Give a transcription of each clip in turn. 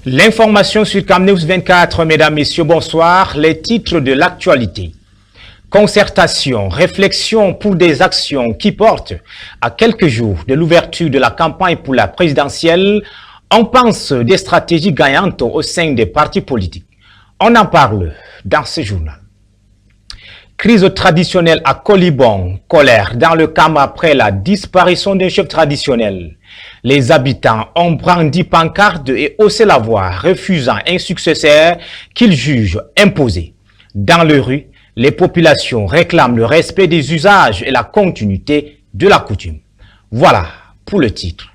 L'information sur CamNews 24, mesdames, messieurs, bonsoir. Les titres de l'actualité. Concertation, réflexion pour des actions qui portent à quelques jours de l'ouverture de la campagne pour la présidentielle. On pense des stratégies gagnantes au sein des partis politiques. On en parle dans ce journal. Crise traditionnelle à Colibon, colère dans le camp après la disparition d'un chef traditionnel. Les habitants ont brandi pancartes et haussé la voix, refusant un successeur qu'ils jugent imposé. Dans les rues, les populations réclament le respect des usages et la continuité de la coutume. Voilà pour le titre.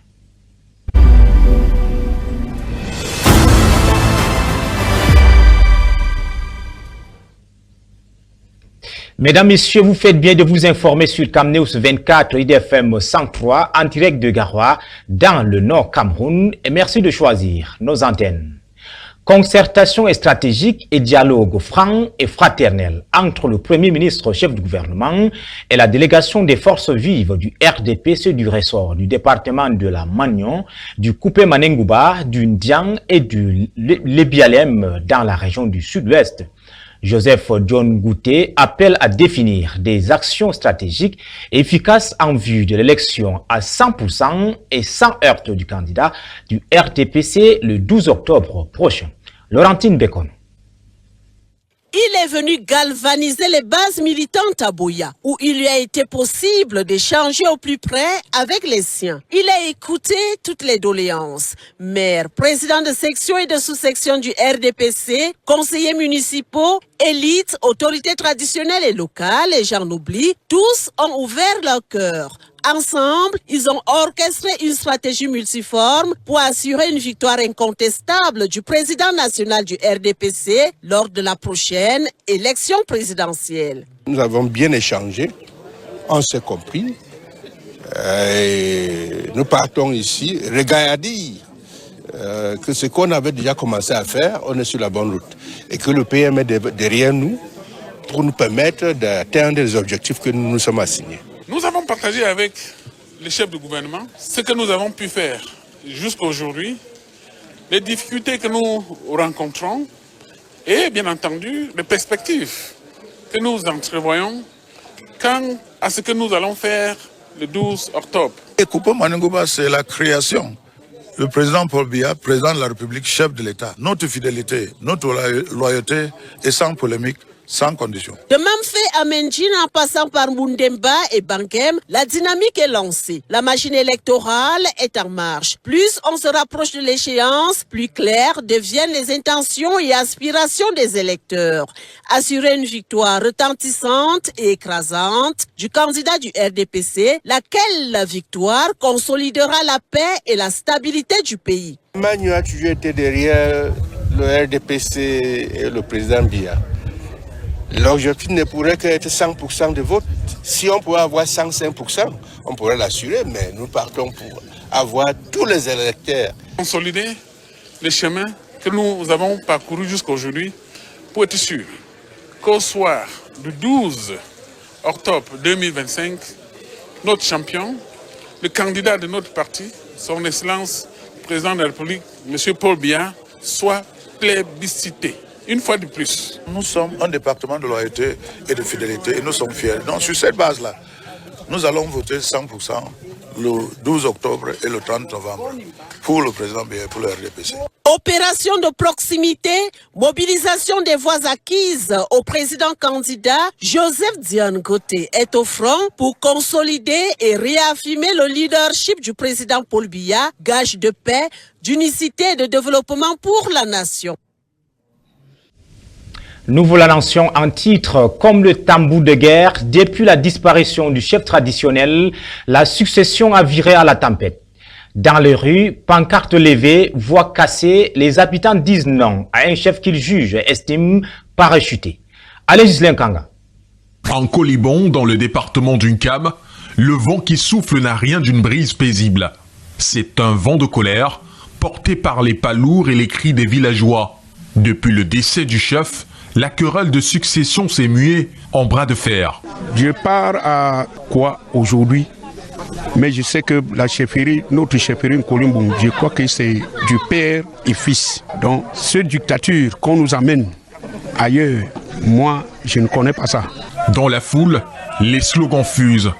Mesdames, Messieurs, vous faites bien de vous informer sur CamNews 24, IDFM 103, en direct de Garoua, dans le Nord Cameroun, et merci de choisir nos antennes. Concertation stratégique et dialogue franc et fraternel entre le Premier ministre chef du gouvernement et la délégation des forces vives du RDPC du ressort du département de la Magnon, du Coupé Manengouba, du Ndiang et du Lébialem dans la région du sud-ouest. Joseph John Gouté appelle à définir des actions stratégiques efficaces en vue de l'élection à 100% et sans heurte du candidat du RDPC le 12 octobre prochain. Laurentine Bekon. Il est venu galvaniser les bases militantes à Boya, où il lui a été possible d'échanger au plus près avec les siens. Il a écouté toutes les doléances. Maires, présidents de section et de sous-section du RDPC, conseillers municipaux, élites, autorités traditionnelles et locales, et j'en oublie, tous ont ouvert leur cœur. Ensemble, ils ont orchestré une stratégie multiforme pour assurer une victoire incontestable du président national du RDPC lors de la prochaine élection présidentielle. Nous avons bien échangé, on s'est compris. Et nous partons ici, regardez que ce qu'on avait déjà commencé à faire, on est sur la bonne route. Et que le PM est derrière nous pour nous permettre d'atteindre les objectifs que nous nous sommes assignés. Nous avons partagé avec les chefs du gouvernement ce que nous avons pu faire jusqu'à aujourd'hui, les difficultés que nous rencontrons et bien entendu les perspectives que nous entrevoyons quant à ce que nous allons faire le 12 octobre. Et Coupé Manengouba, c'est la création. Le président Paul Biya, président de la République, chef de l'État. Notre fidélité, notre loyauté est sans polémique, sans condition. De Mamfé à Menjin en passant par Mundemba et Bankem, la dynamique est lancée. La machine électorale est en marche. Plus on se rapproche de l'échéance, plus claires deviennent les intentions et aspirations des électeurs. Assurer une victoire retentissante et écrasante du candidat du RDPC, laquelle victoire consolidera la paix et la stabilité du pays. Manu a toujours été derrière le RDPC et le président Biya. L'objectif ne pourrait qu'être 100% de vote. Si on pouvait avoir 105%, on pourrait l'assurer, mais nous partons pour avoir tous les électeurs. Consolider les chemins que nous avons parcourus jusqu'à aujourd'hui pour être sûr qu'au soir du 12 octobre 2025, notre champion, le candidat de notre parti, son Excellence, le président de la République, M. Paul Biya, soit plébiscité. Une fois de plus. Nous sommes un département de loyauté et de fidélité et nous sommes fiers. Donc sur cette base-là, nous allons voter 100% le 12 octobre et le 30 novembre pour le président Biya et pour le RDPC. Opération de proximité, mobilisation des voix acquises au président candidat, Joseph Dion Gouté est au front pour consolider et réaffirmer le leadership du président Paul Biya, gage de paix, d'unicité et de développement pour la nation. Nous vous l'annoncions en titre, comme le tambour de guerre, depuis la disparition du chef traditionnel, la succession a viré à la tempête. Dans les rues, pancartes levées, voix cassées, les habitants disent non à un chef qu'ils jugent et estiment parachuté. Allez, Gislain Kanga. En Colibon, dans le département d'Uncam, le vent qui souffle n'a rien d'une brise paisible. C'est un vent de colère, porté par les pas lourds et les cris des villageois. Depuis le décès du chef, la querelle de succession s'est muée en bras de fer. Je pars à quoi aujourd'hui? Mais je sais que la chefferie, notre chefferie Nkolimbung, je crois que c'est du père et fils. Donc, cette dictature qu'on nous amène ailleurs, moi, je ne connais pas ça. Dans la foule, les slogans fusent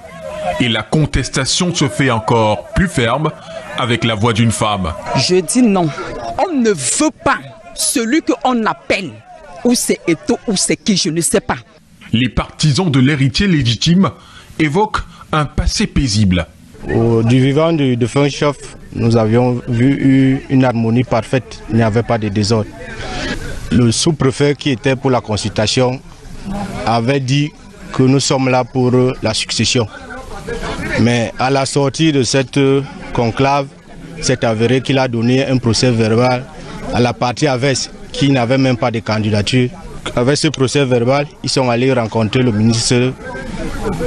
et la contestation se fait encore plus ferme avec la voix d'une femme. Je dis non. On ne veut pas celui qu'on appelle. Ou c'est Eto ou c'est qui, je ne sais pas. Les partisans de l'héritier légitime évoquent un passé paisible. Du vivant du défunt chef, nous avions vu une harmonie parfaite. Il n'y avait pas de désordre. Le sous-préfet qui était pour la consultation avait dit que nous sommes là pour la succession. Mais à la sortie de cette conclave, c'est avéré qu'il a donné un procès verbal à la partie adverse qui n'avait même pas de candidature. Avec ce procès verbal, ils sont allés rencontrer le ministre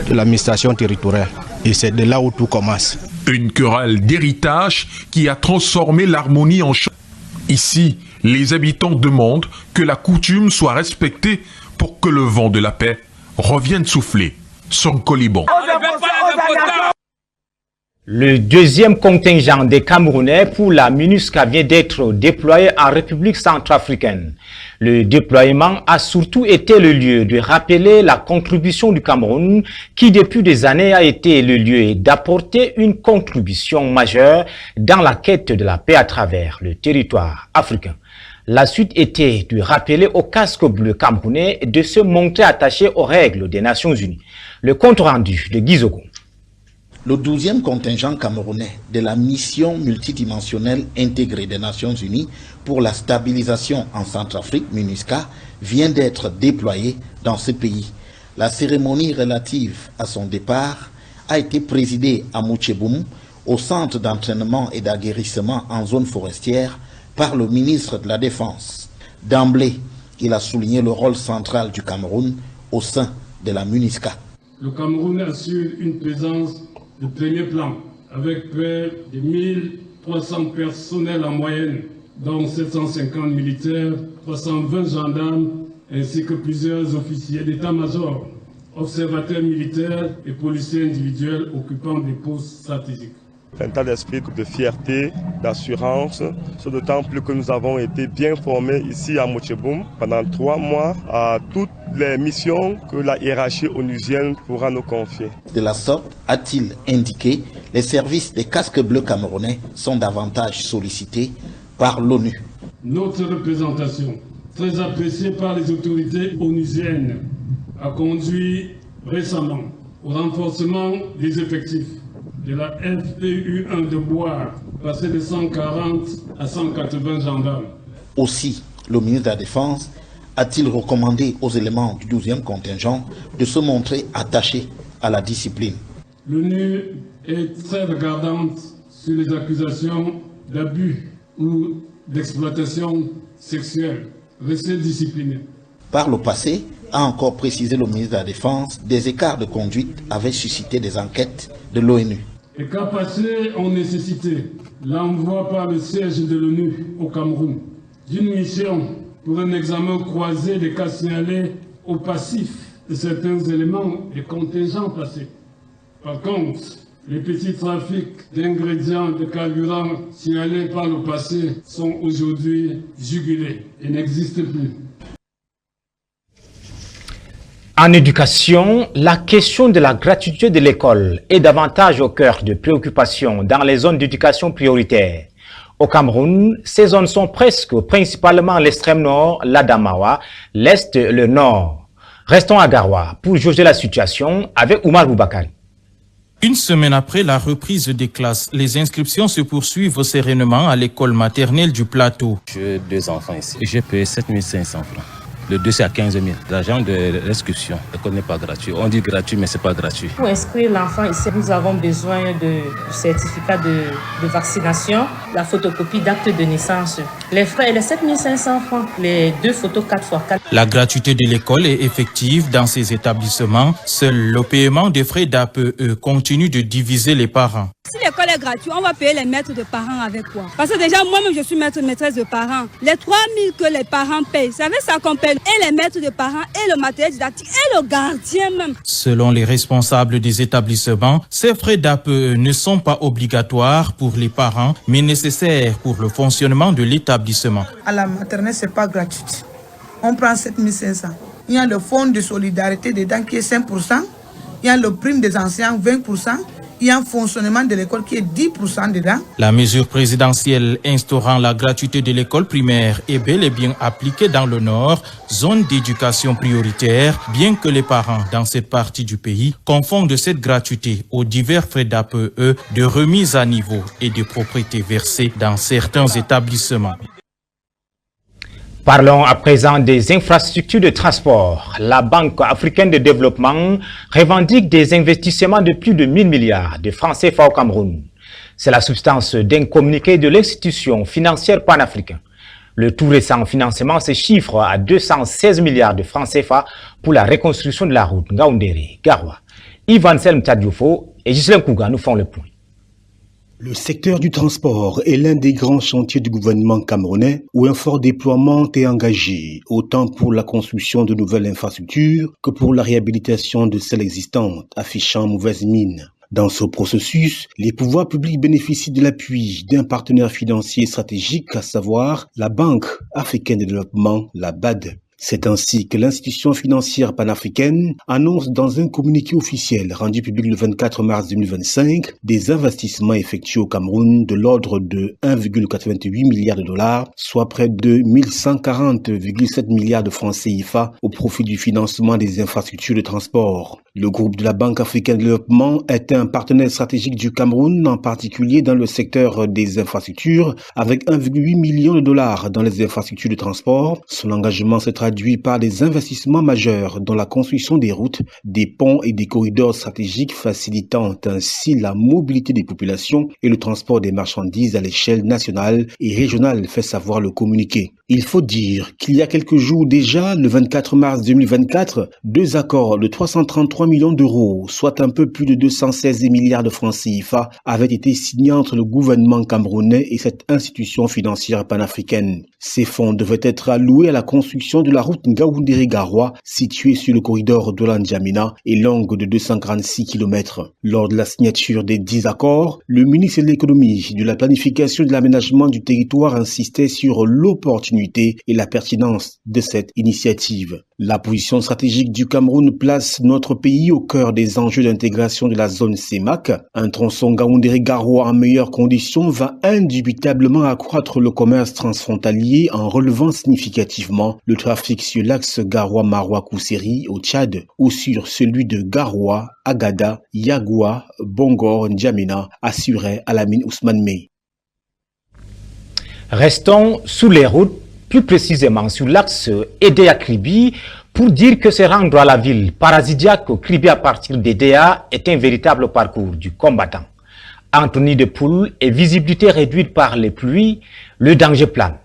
de l'administration territoriale. Et c'est de là où tout commence. Une querelle d'héritage qui a transformé l'harmonie en choc. Ici, les habitants demandent que la coutume soit respectée pour que le vent de la paix revienne souffler sur Nkolimbong. Le deuxième contingent des Camerounais pour la MINUSCA vient d'être déployé en République centrafricaine. Le déploiement a surtout été le lieu de rappeler la contribution du Cameroun qui depuis des années a été le lieu d'apporter une contribution majeure dans la quête de la paix à travers le territoire africain. La suite était de rappeler au casque bleu camerounais de se montrer attaché aux règles des Nations Unies. Le compte rendu de Guy Zogo. Le 12e contingent camerounais de la mission multidimensionnelle intégrée des Nations Unies pour la stabilisation en Centrafrique, MINUSCA, vient d'être déployé dans ce pays. La cérémonie relative à son départ a été présidée à Moutcheboum, au centre d'entraînement et d'aguerrissement en zone forestière, par le ministre de la Défense. D'emblée, il a souligné le rôle central du Cameroun au sein de la MINUSCA. Le Cameroun assure une présence de premier plan, avec près de 1300 personnels en moyenne, dont 750 militaires, 320 gendarmes, ainsi que plusieurs officiers d'état-major, observateurs militaires et policiers individuels occupant des postes stratégiques. Un tas d'esprit de fierté, d'assurance, ce d'autant plus que nous avons été bien formés ici à Moutcheboum pendant 3 mois à toutes les missions que la hiérarchie onusienne pourra nous confier. De la sorte, a-t-il indiqué, les services des casques bleus camerounais sont davantage sollicités par l'ONU. Notre représentation, très appréciée par les autorités onusiennes, a conduit récemment au renforcement des effectifs de la FPU1 de Boire, passé de 140 à 180 gendarmes. Aussi, le ministre de la Défense a-t-il recommandé aux éléments du 12e contingent de se montrer attachés à la discipline. L'ONU est très regardante sur les accusations d'abus ou d'exploitation sexuelle. Restez disciplinés. Par le passé, a encore précisé le ministre de la Défense, des écarts de conduite avaient suscité des enquêtes de l'ONU. Les cas passés ont nécessité l'envoi par le siège de l'ONU au Cameroun d'une mission pour un examen croisé des cas signalés au passif de certains éléments et contingents passés. Par contre, les petits trafics d'ingrédients de carburant signalés par le passé sont aujourd'hui jugulés et n'existent plus. En éducation, la question de la gratuité de l'école est davantage au cœur de préoccupations dans les zones d'éducation prioritaire. Au Cameroun, ces zones sont presque principalement l'extrême nord, l'Adamawa, l'est, le nord. Restons à Garoua pour juger la situation avec Oumar Boubakari. Une semaine après la reprise des classes, les inscriptions se poursuivent sereinement à l'école maternelle du Plateau. J'ai 2 enfants ici. J'ai payé 7 500 francs. Le 2, c'est à 15 000. L'argent de l'inscription, l'école n'est pas gratuit. On dit gratuit, mais ce n'est pas gratuit. Pour inscrire l'enfant ici, nous avons besoin du certificat de vaccination, la photocopie d'acte de naissance. Les frais, les 7 500 francs, les 2 photos 4x4. La gratuité de l'école est effective dans ces établissements. Seul le paiement des frais d'APE continue de diviser les parents. Si les l'école est gratuite, on va payer les maîtres de parents avec quoi? Parce que déjà, moi-même, je suis maîtresse de parents. Les 3 000 que les parents payent, c'est avec ça qu'on paye et les maîtres de parents, et le matériel didactique, et le gardien même. Selon les responsables des établissements, ces frais d'APE ne sont pas obligatoires pour les parents, mais nécessaires pour le fonctionnement de l'établissement. À la maternelle, ce n'est pas gratuit. On prend 7 500. Il y a le fonds de solidarité dedans qui est 5%. Il y a le prime des enseignants 20%. Il y a un fonctionnement de l'école qui est 10% dedans. La mesure présidentielle instaurant la gratuité de l'école primaire est bel et bien appliquée dans le Nord, zone d'éducation prioritaire, bien que les parents dans cette partie du pays confondent cette gratuité aux divers frais d'APE, de remise à niveau et de propriété versés dans certains établissements. Parlons à présent des infrastructures de transport. La Banque africaine de développement revendique des investissements de plus de 1 000 milliards de francs CFA au Cameroun. C'est la substance d'un communiqué de l'institution financière panafricaine. Le tout récent financement se chiffre à 216 milliards de francs CFA pour la reconstruction de la route Ngaoundéré-Garoua. Yvan Selm Tadioufo et Ghislain Kouga nous font le point. Le secteur du transport est l'un des grands chantiers du gouvernement camerounais où un fort déploiement est engagé, autant pour la construction de nouvelles infrastructures que pour la réhabilitation de celles existantes, affichant mauvaise mine. Dans ce processus, les pouvoirs publics bénéficient de l'appui d'un partenaire financier stratégique, à savoir la Banque africaine de développement, la BAD. C'est ainsi que l'institution financière panafricaine annonce dans un communiqué officiel rendu public le 24 mars 2025 des investissements effectués au Cameroun de l'ordre de 1,88 milliard de dollars, soit près de 1140,7 milliards de francs CFA au profit du financement des infrastructures de transport. Le groupe de la Banque africaine de développement est un partenaire stratégique du Cameroun, en particulier dans le secteur des infrastructures, avec 1,8 million de dollars dans les infrastructures de transport. Son engagement se traduit par des investissements majeurs dans la construction des routes, des ponts et des corridors stratégiques, facilitant ainsi la mobilité des populations et le transport des marchandises à l'échelle nationale et régionale, fait savoir le communiqué. Il faut dire qu'il y a quelques jours déjà, le 24 mars 2024, 2 accords de 333 millions d'euros, soit un peu plus de 216 milliards de francs CFA, avaient été signés entre le gouvernement camerounais et cette institution financière panafricaine. Ces fonds devaient être alloués à la construction de la route Ngaoundéré-Garoua, située sur le corridor d'Olan-Djamena et longue de 246 km. Lors de la signature des 10 accords, le ministre de l'économie, de la planification et de l'aménagement du territoire insistait sur l'opportunité et la pertinence de cette initiative. La position stratégique du Cameroun place notre pays au cœur des enjeux d'intégration de la zone CEMAC. Un tronçon Ngaoundéré-Garoua en meilleures conditions va indubitablement accroître le commerce transfrontalier en relevant significativement le trafic sur l'axe Garoua-Maroua-Kousséri au Tchad ou sur celui de Garoua, Agada, Yagoua, Bongor, N'Djamena, assurait Alamine Ousmane Mey. Restons sous les routes, plus précisément sur l'axe Edea-Kribi, pour dire que se rendre à la ville parasidiaque Kribi à partir d'Edea est un véritable parcours du combattant. Anthony de Poule et visibilité réduite par les pluies, le danger plane.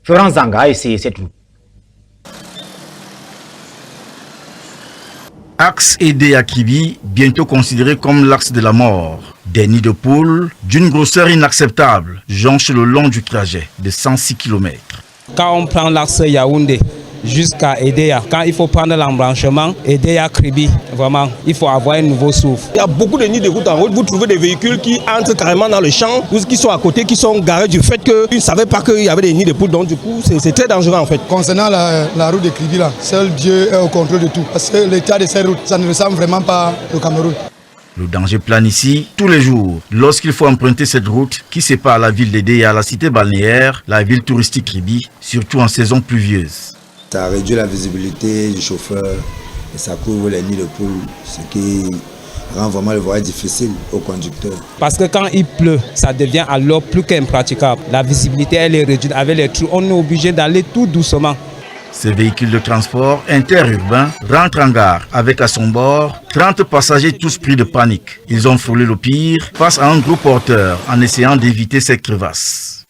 Florent Zanga a essayé cette route. Axe Edea-Kribi, bientôt considéré comme l'axe de la mort. Des nids de poules d'une grosseur inacceptable jonchent le long du trajet de 106 km. Quand on prend l'axe Yaoundé jusqu'à Edea, quand il faut prendre l'embranchement Edea-Kribi, vraiment, il faut avoir un nouveau souffle. Il y a beaucoup de nids de route en route. Vous trouvez des véhicules qui entrent carrément dans le champ ou qui sont à côté, qui sont garés du fait qu'ils ne savaient pas qu'il y avait des nids de poules. Donc du coup, c'est très dangereux en fait. Concernant la route de Kribi, là, seul Dieu est au contrôle de tout. Parce que l'état de ces routes, ça ne ressemble vraiment pas au Cameroun. Le danger plane ici tous les jours lorsqu'il faut emprunter cette route qui sépare la ville d'Edea à la cité balnéaire, la ville touristique Kribi, surtout en saison pluvieuse. Ça réduit la visibilité du chauffeur et ça couvre les nids de poules, ce qui rend vraiment le voyage difficile au conducteur. Parce que quand il pleut, ça devient alors plus qu'impraticable. La visibilité elle est réduite avec les trous, on est obligé d'aller tout doucement. Ces véhicules de transport interurbains rentrent en gare avec à son bord 30 passagers tous pris de panique. Ils ont frôlé le pire face à un gros porteur en essayant d'éviter ces crevasses.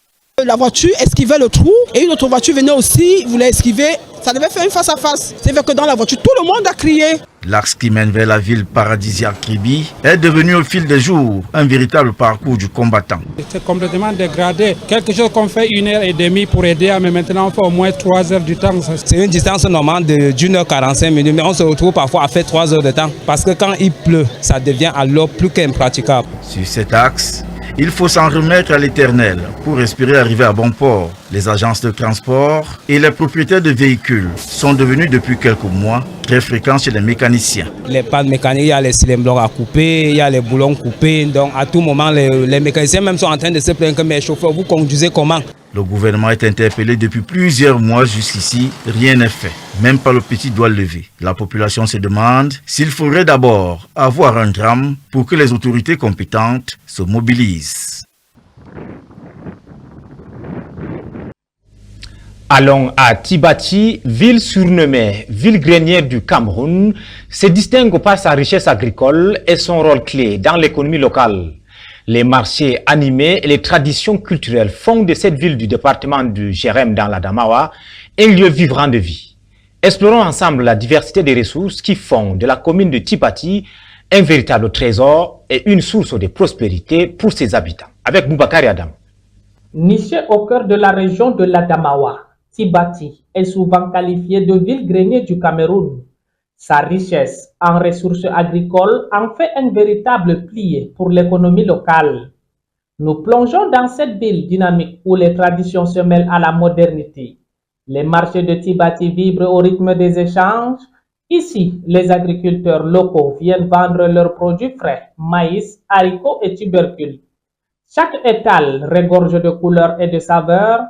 La voiture esquivait le trou et une autre voiture venait aussi, voulait esquiver. Ça devait faire une face à face. C'est vrai que dans la voiture, tout le monde a crié. L'axe qui mène vers la ville paradisiaque Kribi est devenu au fil des jours un véritable parcours du combattant. C'est complètement dégradé. Quelque chose qu'on fait 1h30 pour aider, mais maintenant on fait au moins 3 heures du temps. C'est une distance normale de 1h45 minutes, mais on se retrouve parfois à faire 3 heures de temps. Parce que quand il pleut, ça devient alors plus qu'impraticable. Sur cet axe, il faut s'en remettre à l'Éternel pour espérer arriver à bon port. Les agences de transport et les propriétaires de véhicules sont devenus depuis quelques mois très fréquents chez les mécaniciens. Les pannes mécaniques, il y a les cylindres à couper, il y a les boulons coupés. Donc à tout moment, les mécaniciens même sont en train de se plaindre que mes chauffeurs, vous conduisez comment? Le gouvernement est interpellé depuis plusieurs mois jusqu'ici, rien n'est fait, même pas le petit doigt levé. La population se demande s'il faudrait d'abord avoir un drame pour que les autorités compétentes se mobilisent. Allons à Tibati, ville surnommée ville grenière du Cameroun, se distingue par sa richesse agricole et son rôle clé dans l'économie locale. Les marchés animés et les traditions culturelles font de cette ville du département du Jérém dans la Damawa un lieu vibrant de vie. Explorons ensemble la diversité des ressources qui font de la commune de Tibati un véritable trésor et une source de prospérité pour ses habitants. Avec Boubacar Adam. Niché au cœur de la région de la Damawa, Tibati est souvent qualifiée de ville-grenier du Cameroun. Sa richesse en ressources agricoles en fait un véritable pilier pour l'économie locale. Nous plongeons dans cette ville dynamique où les traditions se mêlent à la modernité. Les marchés de Tibati vibrent au rythme des échanges. Ici, les agriculteurs locaux viennent vendre leurs produits frais, maïs, haricots et tubercules. Chaque étal regorge de couleurs et de saveurs,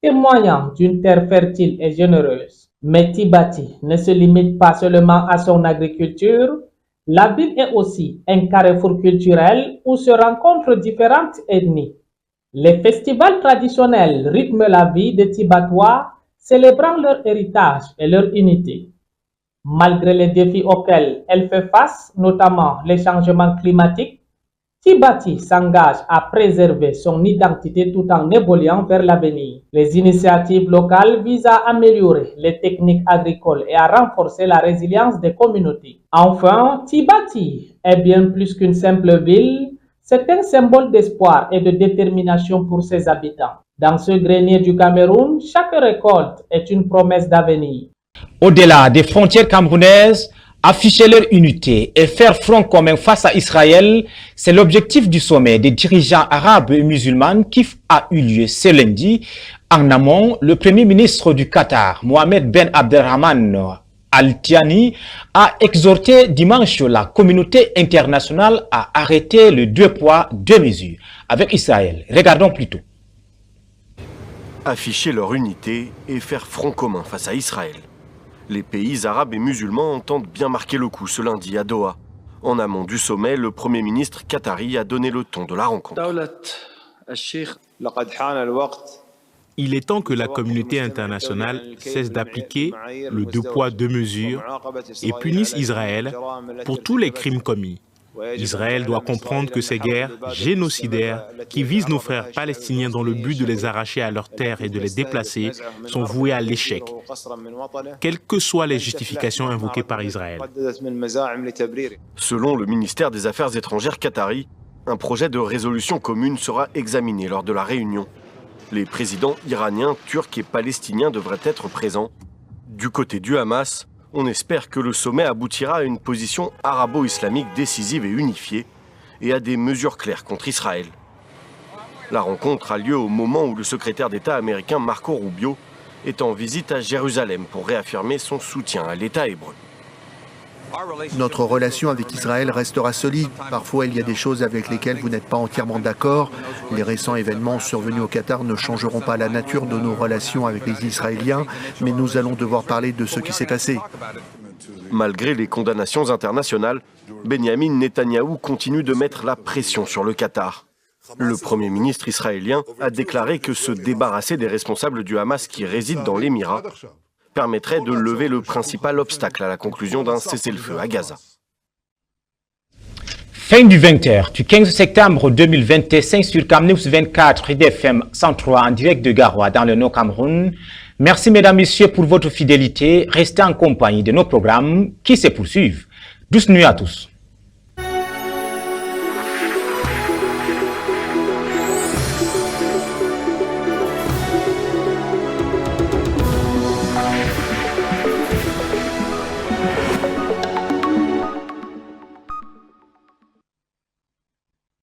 témoignant d'une terre fertile et généreuse. Mais Tibati ne se limite pas seulement à son agriculture. La ville est aussi un carrefour culturel où se rencontrent différentes ethnies. Les festivals traditionnels rythment la vie des Tibatois, célébrant leur héritage et leur unité. Malgré les défis auxquels elle fait face, notamment les changements climatiques, Tibati s'engage à préserver son identité tout en évoluant vers l'avenir. Les initiatives locales visent à améliorer les techniques agricoles et à renforcer la résilience des communautés. Enfin, Tibati est bien plus qu'une simple ville, c'est un symbole d'espoir et de détermination pour ses habitants. Dans ce grenier du Cameroun, chaque récolte est une promesse d'avenir. Au-delà des frontières camerounaises, afficher leur unité et faire front commun face à Israël, c'est l'objectif du sommet des dirigeants arabes et musulmans qui a eu lieu ce lundi. En amont, le premier ministre du Qatar, Mohamed Ben Abdelrahman Al Thani, a exhorté dimanche la communauté internationale à arrêter le 2 poids, 2 mesures avec Israël. Regardons plutôt. Afficher leur unité et faire front commun face à Israël. Les pays arabes et musulmans entendent bien marquer le coup ce lundi à Doha. En amont du sommet, le Premier ministre qatari a donné le ton de la rencontre. Il est temps que la communauté internationale cesse d'appliquer le 2 poids, 2 mesures et punisse Israël pour tous les crimes commis. Israël doit comprendre que ces guerres génocidaires qui visent nos frères palestiniens dans le but de les arracher à leurs terres et de les déplacer sont vouées à l'échec, quelles que soient les justifications invoquées par Israël. Selon le ministère des Affaires étrangères qatari, un projet de résolution commune sera examiné lors de la réunion. Les présidents iraniens, turcs et palestiniens devraient être présents. Du côté du Hamas, on espère que le sommet aboutira à une position arabo-islamique décisive et unifiée et à des mesures claires contre Israël. La rencontre a lieu au moment où le secrétaire d'État américain Marco Rubio est en visite à Jérusalem pour réaffirmer son soutien à l'État hébreu. Notre relation avec Israël restera solide. Parfois, il y a des choses avec lesquelles vous n'êtes pas entièrement d'accord. Les récents événements survenus au Qatar ne changeront pas la nature de nos relations avec les Israéliens, mais nous allons devoir parler de ce qui s'est passé. Malgré les condamnations internationales, Benyamin Netanyahou continue de mettre la pression sur le Qatar. Le Premier ministre israélien a déclaré que se débarrasser des responsables du Hamas qui résident dans l'Émirat permettrait de lever le principal obstacle à la conclusion d'un cessez-le-feu à Gaza. Fin du 20h du 15 septembre 2025 sur Camnews 24 IDFM 103 en direct de Garoua dans le Nord Cameroun. Merci mesdames, messieurs pour votre fidélité. Restez en compagnie de nos programmes qui se poursuivent. Douce nuit à tous.